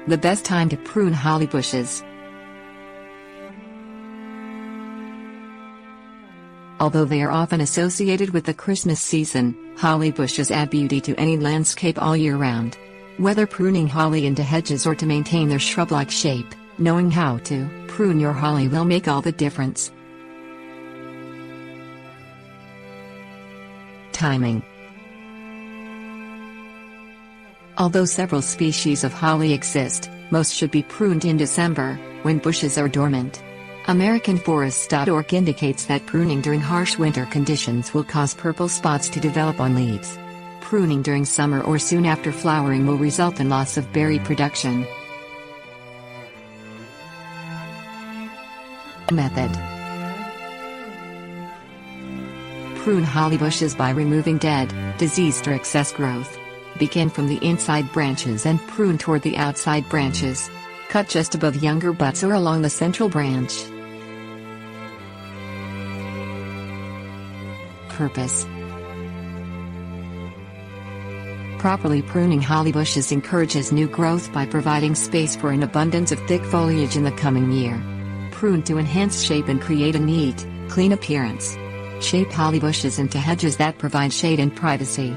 The best time to prune holly bushes. Although they are often associated with the Christmas season, holly bushes add beauty to any landscape all year round. Whether pruning holly into hedges or to maintain their shrub-like shape, knowing how to prune your holly will make all the difference. Timing. Although several species of holly exist, most should be pruned in December, when bushes are dormant. AmericanForests.org indicates that pruning during harsh winter conditions will cause purple spots to develop on leaves. Pruning during summer or soon after flowering will result in loss of berry production. Method. Prune holly bushes by removing dead, diseased or excess growth. Begin from the inside branches and prune toward the outside branches. Cut just above younger buds or along the central branch. Purpose. Properly pruning holly bushes encourages new growth by providing space for an abundance of thick foliage in the coming year. Prune to enhance shape and create a neat, clean appearance. Shape holly bushes into hedges that provide shade and privacy.